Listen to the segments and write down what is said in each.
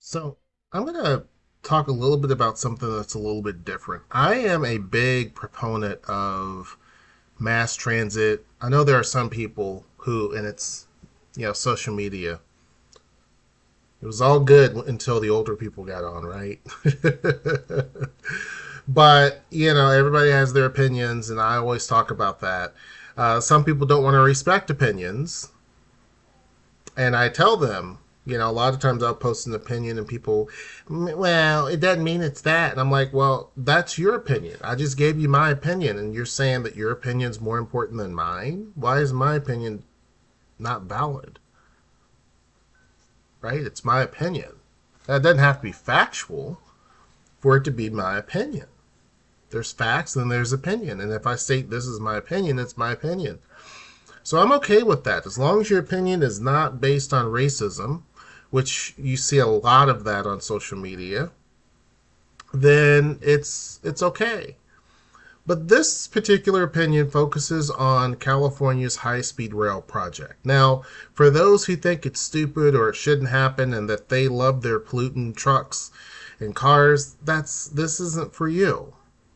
So, I'm going to talk a little bit about something that's a little bit different. I am a big proponent of mass transit. I know there are some people who, and it's, social media. It was all good until the older people got on, right? But, everybody has their opinions, and I always talk about that. Some people don't want to respect opinions, and I tell them, a lot of times I'll post an opinion and people, well, it doesn't mean it's that. And I'm like, well, that's your opinion. I just gave you my opinion, and you're saying that your opinion's more important than mine. Why is my opinion not valid? Right? It's my opinion. That doesn't have to be factual for it to be my opinion. There's facts and there's opinion. And if I state this is my opinion, it's my opinion. So I'm okay with that. As long as your opinion is not based on racism, which you see a lot of that on social media, then it's okay. But this particular opinion focuses on California's high-speed rail project. Now, for those who think it's stupid or it shouldn't happen and that they love their polluting trucks and cars, this isn't for you.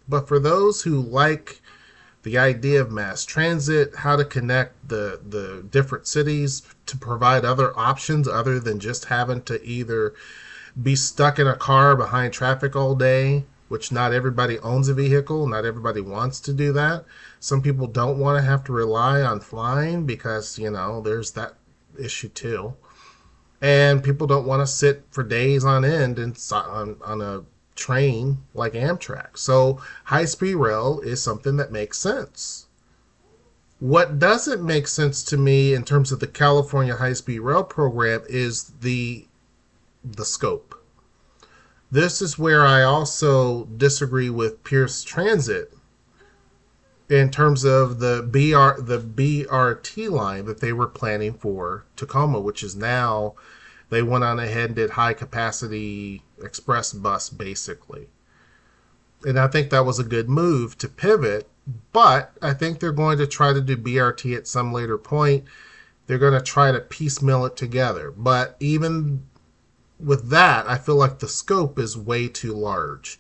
But for those who like the idea of mass transit, how to connect the different cities to provide other options other than just having to either be stuck in a car behind traffic all day, which not everybody owns a vehicle, not everybody wants to do that. Some people don't want to have to rely on flying because, there's that issue too. And people don't want to sit for days on end on a train like Amtrak. So high speed rail is something that makes sense. What doesn't make sense to me in terms of the California high speed rail program is the scope. This is where I also disagree with Pierce Transit in terms of the BRT line that they were planning for Tacoma, which is now they went on ahead and did high capacity express bus basically. And I think that was a good move to pivot, but I think they're going to try to do BRT at some later point. They're going to try to piecemeal it together. But even with that, I feel like the scope is way too large.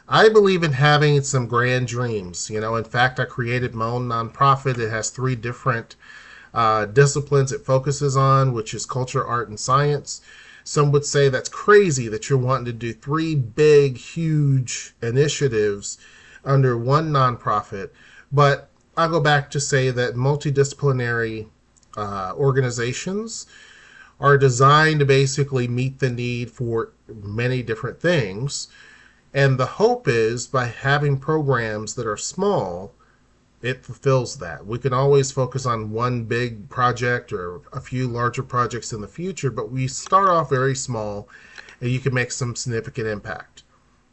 I believe in having some grand dreams. In fact, I created my own nonprofit. It has three different disciplines it focuses on, which is culture, art, and science. Some would say that's crazy that you're wanting to do three big, huge initiatives under one nonprofit. But I go back to say that multidisciplinary organizations are designed to basically meet the need for many different things. And the hope is by having programs that are small, it fulfills that. We can always focus on one big project or a few larger projects in the future, but we start off very small and you can make some significant impact.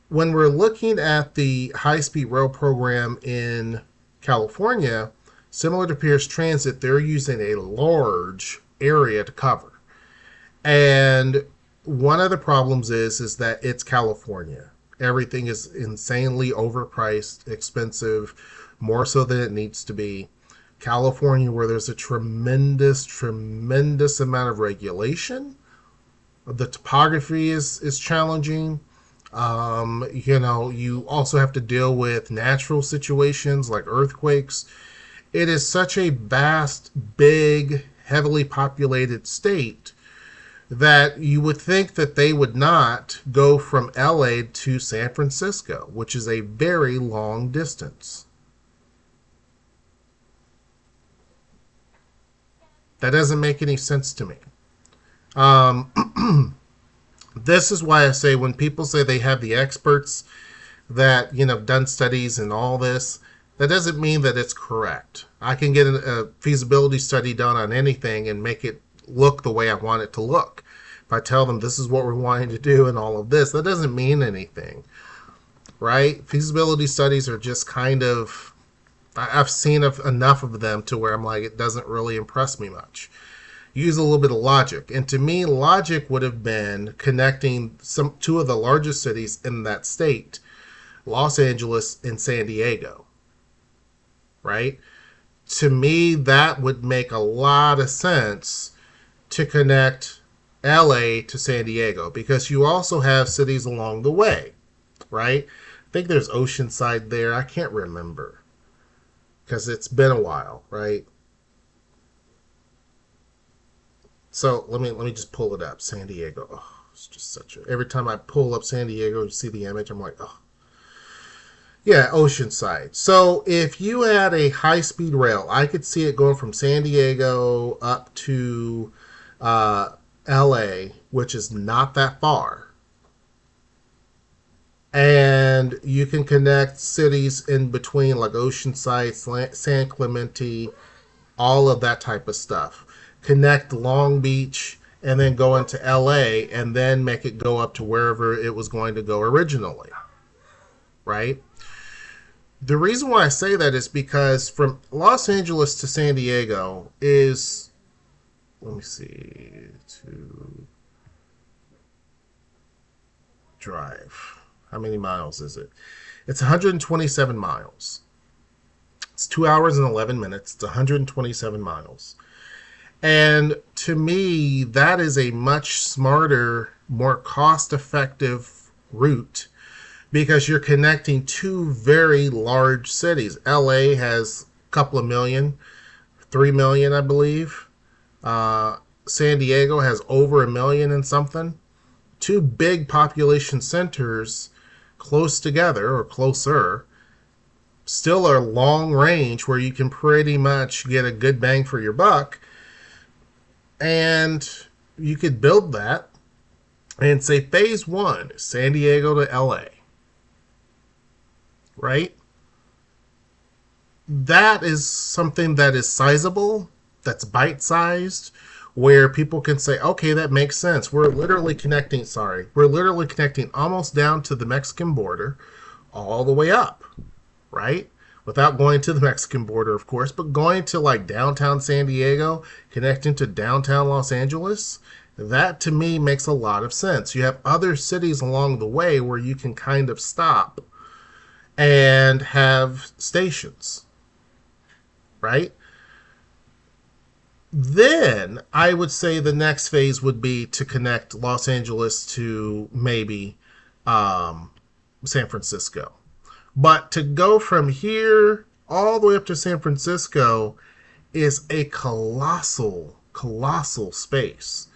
When we're looking at the high speed rail program in California, similar to Pierce Transit, they're using a large area to cover. And one of the problems is that it's California. Everything is insanely overpriced, expensive, more so than it needs to be. California, where there's a tremendous, tremendous amount of regulation. The topography is challenging. You also have to deal with natural situations like earthquakes. It is such a vast, big, heavily populated state that you would think that they would not go from LA to San Francisco, which is a very long distance. That doesn't make any sense to me. This is why I say when people say they have the experts that, done studies and all this, that doesn't mean that it's correct. I can get a feasibility study done on anything and make it look the way I want it to look. If I tell them this is what we're wanting to do and all of this, that doesn't mean anything, right? Feasibility studies are just kind of, I've seen enough of them to where I'm like, it doesn't really impress me much. Use a little bit of logic. And to me, logic would have been connecting two of the largest cities in that state, Los Angeles and San Diego, right? To me, that would make a lot of sense to connect LA to San Diego, because you also have cities along the way, right? I think there's Oceanside there. I can't remember because it's been a while, right? So let me just pull it up. San Diego. Oh, it's just such a. Every time I pull up San Diego, you see the image. I'm like, oh, yeah, Oceanside. So if you had a high-speed rail, I could see it going from San Diego up to uh, LA, which is not that far. And you can connect cities in between, like Oceanside, San Clemente, all of that type of stuff. Connect Long Beach and then go into LA and then make it go up to wherever it was going to go originally, right? The reason why I say that is because from Los Angeles to San Diego is, let me see, to drive. How many miles is it? It's 127 miles. It's 2 hours and 11 minutes. It's 127 miles. And to me, that is a much smarter, more cost effective route because you're connecting two very large cities. LA has a couple of million, 3 million, I believe. San Diego has over a million and something. Two big population centers close together or closer, still are long range where you can pretty much get a good bang for your buck. And you could build that and say phase one, San Diego to LA, right? That is something that is sizable, that's bite sized, where people can say, okay, that makes sense. We're literally connecting almost down to the Mexican border all the way up, right? Without going to the Mexican border, of course, but going to like downtown San Diego, connecting to downtown Los Angeles, that to me makes a lot of sense. You have other cities along the way where you can kind of stop and have stations, right? Then I would say the next phase would be to connect Los Angeles to maybe San Francisco. But to go from here all the way up to San Francisco is a colossal space.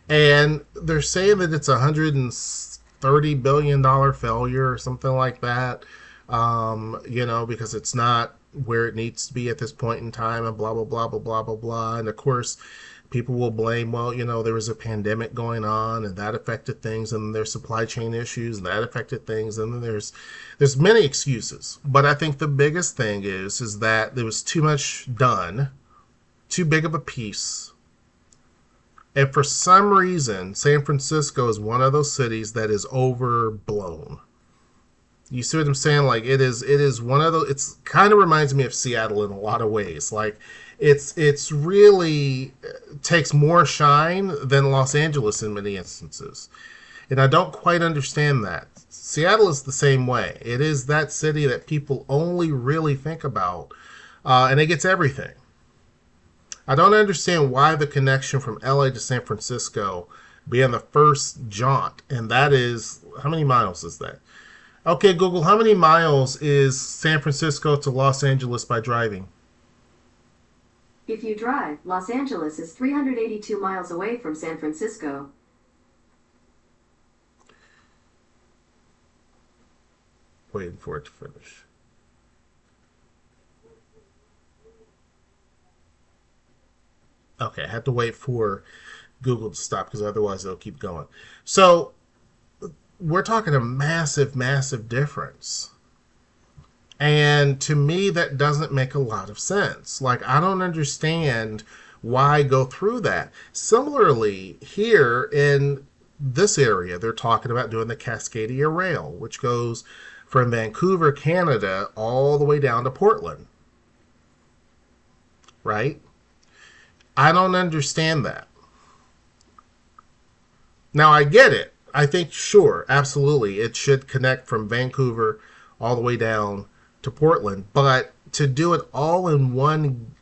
And they're saying that it's a $130 billion failure or something like that, because it's not where it needs to be at this point in time and blah, blah, blah, blah, blah, blah, blah. And of course, people will blame, well, there was a pandemic going on and that affected things, and there's supply chain issues and that affected things, and then there's many excuses. But I think the biggest thing is that there was too much done, too big of a piece. And for some reason, San Francisco is one of those cities that is overblown. You see what I'm saying? Like it is one of those. It's kind of reminds me of Seattle in a lot of ways. Like it's really takes more shine than Los Angeles in many instances, and I don't quite understand that. Seattle is the same way. It is that city that people only really think about, and it gets everything. I don't understand why the connection from LA to San Francisco being the first jaunt, and that is, how many miles is that? Okay, Google, how many miles is San Francisco to Los Angeles by driving? If you drive, Los Angeles is 382 miles away from San Francisco. Waiting for it to finish. Okay, I have to wait for Google to stop because otherwise it'll keep going. So we're talking a massive difference. And to me, that doesn't make a lot of sense. Like, I don't understand why go through that. Similarly, here in this area, they're talking about doing the Cascadia Rail, which goes from Vancouver, Canada, all the way down to Portland. Right? I don't understand that. Now, I get it. I think, sure, absolutely, it should connect from Vancouver all the way down to Portland. But to do it all in one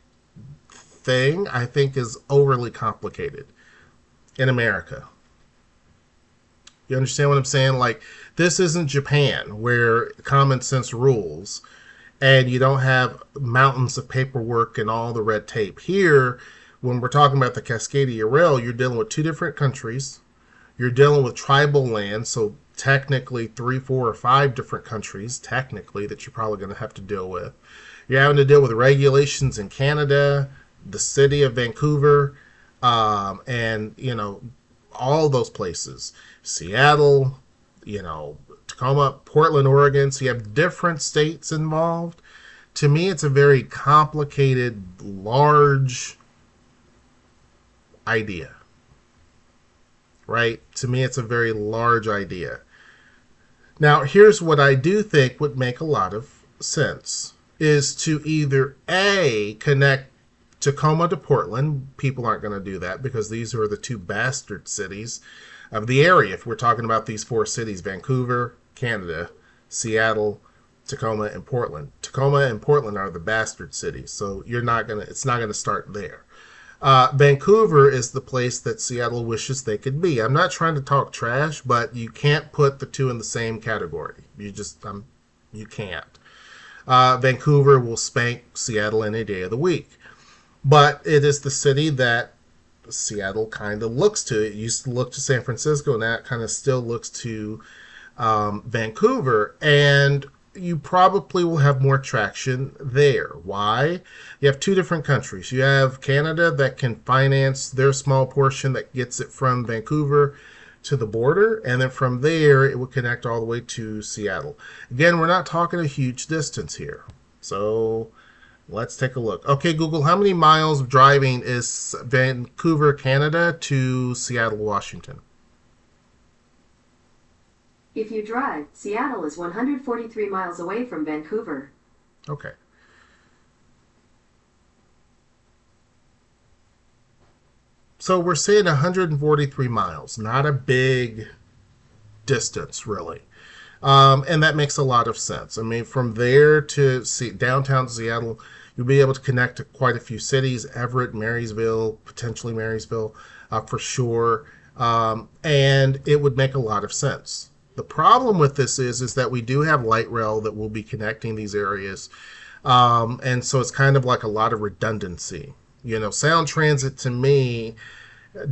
thing, I think is overly complicated. in America. You understand what I'm saying? Like, this isn't Japan where common sense rules and you don't have mountains of paperwork and all the red tape. Here, when we're talking about the Cascadia Rail, you're dealing with two different countries. You're dealing with tribal land, so technically three, four, or five different countries, technically, that you're probably going to have to deal with. You're having to deal with regulations in Canada, the city of Vancouver, and, all those places. Seattle, Tacoma, Portland, Oregon. So you have different states involved. To me, it's a very complicated, large idea, right? To me, it's a very large idea. Now, here's what I do think would make a lot of sense is to either A, connect Tacoma to Portland. People aren't going to do that because these are the two bastard cities of the area. If we're talking about these four cities, Vancouver, Canada, Seattle, Tacoma, and Portland. Tacoma and Portland are the bastard cities, so it's not gonna start there. Vancouver is the place that Seattle wishes they could be. I'm not trying to talk trash, but you can't put the two in the same category. You can't. Vancouver will spank Seattle any day of the week, but it is the city that Seattle kind of looks to. It used to look to San Francisco, now it kind of still looks to Vancouver, and you probably will have more traction there. Why? You have two different countries. You have Canada that can finance their small portion that gets it from Vancouver to the border, and then from there it would connect all the way to Seattle. Again, we're not talking a huge distance here. So let's take a look. Okay, Google, how many miles driving is Vancouver, Canada to Seattle, Washington? If you drive, Seattle is 143 miles away from Vancouver. Okay. So we're saying 143 miles, not a big distance, really. And that makes a lot of sense. I mean, from there to downtown Seattle, you'll be able to connect to quite a few cities, Everett, Marysville, potentially Marysville, for sure. And it would make a lot of sense. The problem with this is that we do have light rail that will be connecting these areas. And so it's kind of like a lot of redundancy. Sound Transit to me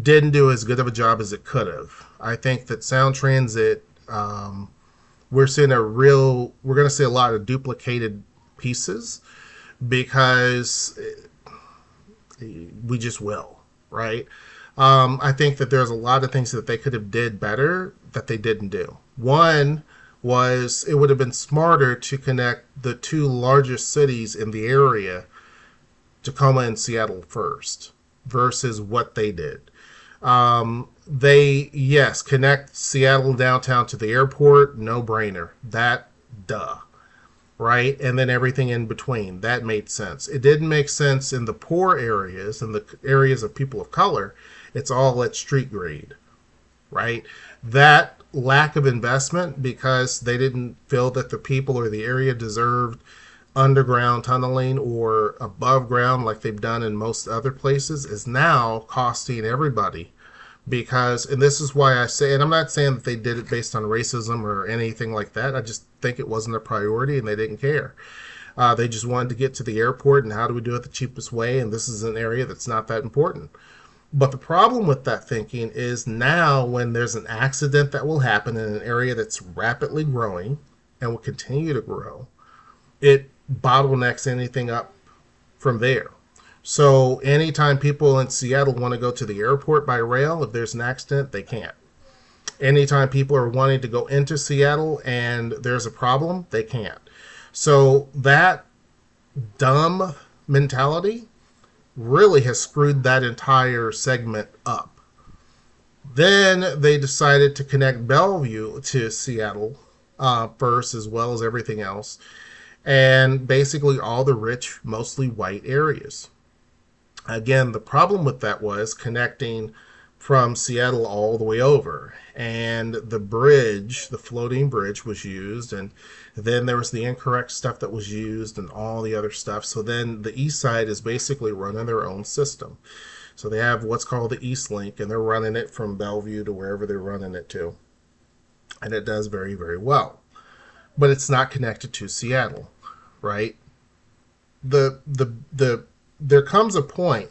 didn't do as good of a job as it could have. I think that Sound Transit, we're going to see a lot of duplicated pieces because we just will, right? I think that there's a lot of things that they could have did better that they didn't do. One was it would have been smarter to connect the two largest cities in the area, Tacoma and Seattle, first, versus what they did. Yes, connect Seattle downtown to the airport, no brainer. Duh. Right? And then everything in between. That made sense. It didn't make sense in the poor areas, in the areas of people of color. It's all at street grade. Right? That lack of investment because they didn't feel that the people or the area deserved underground tunneling or above ground like they've done in most other places is now costing everybody. And this is why I say, and I'm not saying that they did it based on racism or anything like that. I just think it wasn't a priority and they didn't care. They just wanted to get to the airport and how do we do it the cheapest way? And this is an area that's not that important. But the problem with that thinking is now when there's an accident that will happen in an area that's rapidly growing and will continue to grow, it bottlenecks anything up from there. So anytime people in Seattle want to go to the airport by rail, if there's an accident, they can't. Anytime people are wanting to go into Seattle and there's a problem, they can't. So that dumb mentality really has screwed that entire segment up. Then they decided to connect Bellevue to Seattle first, as well as everything else, and basically all the rich, mostly white areas. Again, the problem with that was connecting from Seattle all the way over, and the floating bridge was used, and then there was the incorrect stuff that was used and all the other stuff. So then the east side is basically running their own system. So they have what's called the East Link, and they're running it from Bellevue to wherever they're running it to. And it does very, very well. But it's not connected to Seattle, right? There comes a point,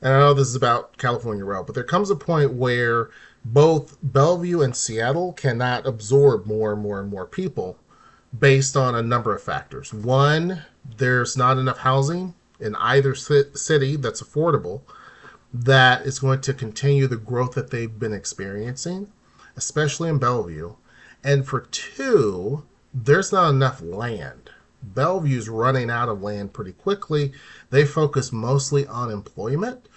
and I know this is about California Rail, but there comes a point where both Bellevue and Seattle cannot absorb more and more and more people based on a number of factors. One, there's not enough housing in either city that's affordable that is going to continue the growth that they've been experiencing, especially in Bellevue. And for two, there's not enough land. Bellevue's running out of land pretty quickly. They focus mostly on employment,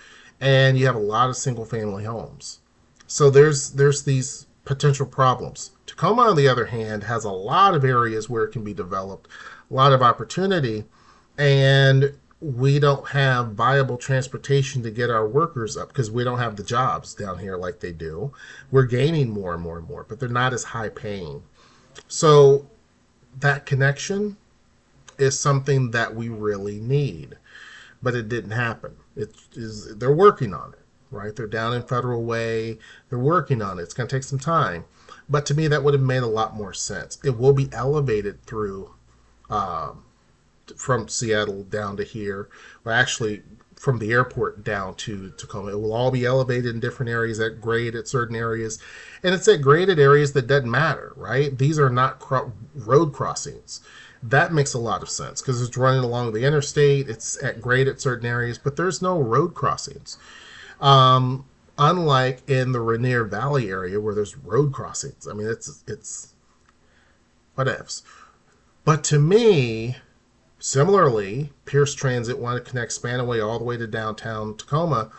and you have a lot of single family homes. So there's these potential problems. Tacoma, on the other hand, has a lot of areas where it can be developed, a lot of opportunity, and we don't have viable transportation to get our workers up because we don't have the jobs down here like they do. We're gaining more and more and more, but they're not as high paying. So that connection is something that we really need, but it didn't happen. They're working on it, right? They're down in Federal Way. They're working on it. It's going to take some time. But to me, that would have made a lot more sense. It will be elevated through from Seattle down to here, or actually from the airport down to Tacoma. It will all be elevated in different areas at grade at certain areas. And it's at graded areas that doesn't matter, right? These are not road crossings. That makes a lot of sense because it's running along the interstate. It's at grade at certain areas, but there's no road crossings. Unlike in the Rainier Valley area where there's road crossings. I mean, it's whatevs. But to me, similarly, Pierce Transit wanted to connect Spanaway all the way to downtown Tacoma,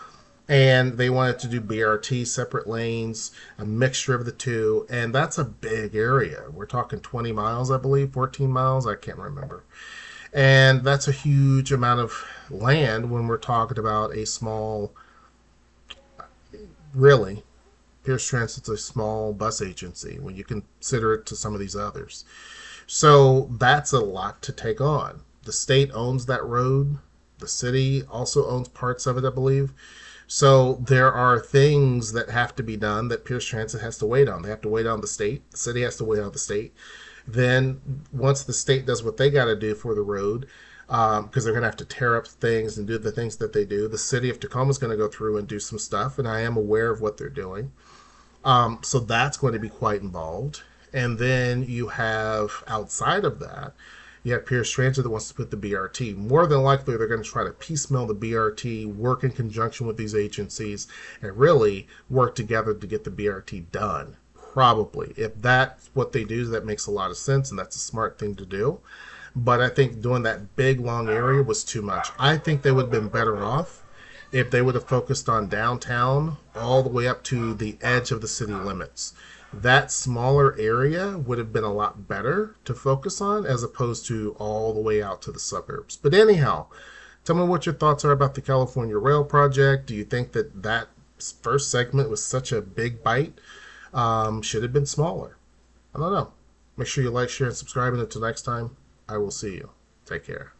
and they wanted to do BRT, separate lanes, a mixture of the two, and that's a big area. We're talking 20 miles, I believe, 14 miles, I can't remember. And that's a huge amount of land when we're talking about a small, really, Pierce Transit's a small bus agency when you consider it to some of these others. So that's a lot to take on. The state owns that road. The city also owns parts of it, I believe. So there are things that have to be done that Pierce Transit has to wait on. They have to wait on the state. The city has to wait on the state. Then once the state does what they got to do for the road, because they're going to have to tear up things and do the things that they do, the city of Tacoma is going to go through and do some stuff, and I am aware of what they're doing. So that's going to be quite involved. And then you have, outside of that, you have Pierce Transit that wants to put the BRT. More than likely, they're going to try to piecemeal the BRT, work in conjunction with these agencies, and really work together to get the BRT done. Probably. If that's what they do, that makes a lot of sense, and that's a smart thing to do. But I think doing that big, long area was too much. I think they would have been better off if they would have focused on downtown all the way up to the edge of the city limits. That smaller area would have been a lot better to focus on as opposed to all the way out to the suburbs. But anyhow, tell me what your thoughts are about the California Rail project. Do you think that that first segment was such a big bite? Should have been smaller. I don't know. Make sure you like, share, and subscribe. And until next time, I will see you. Take care.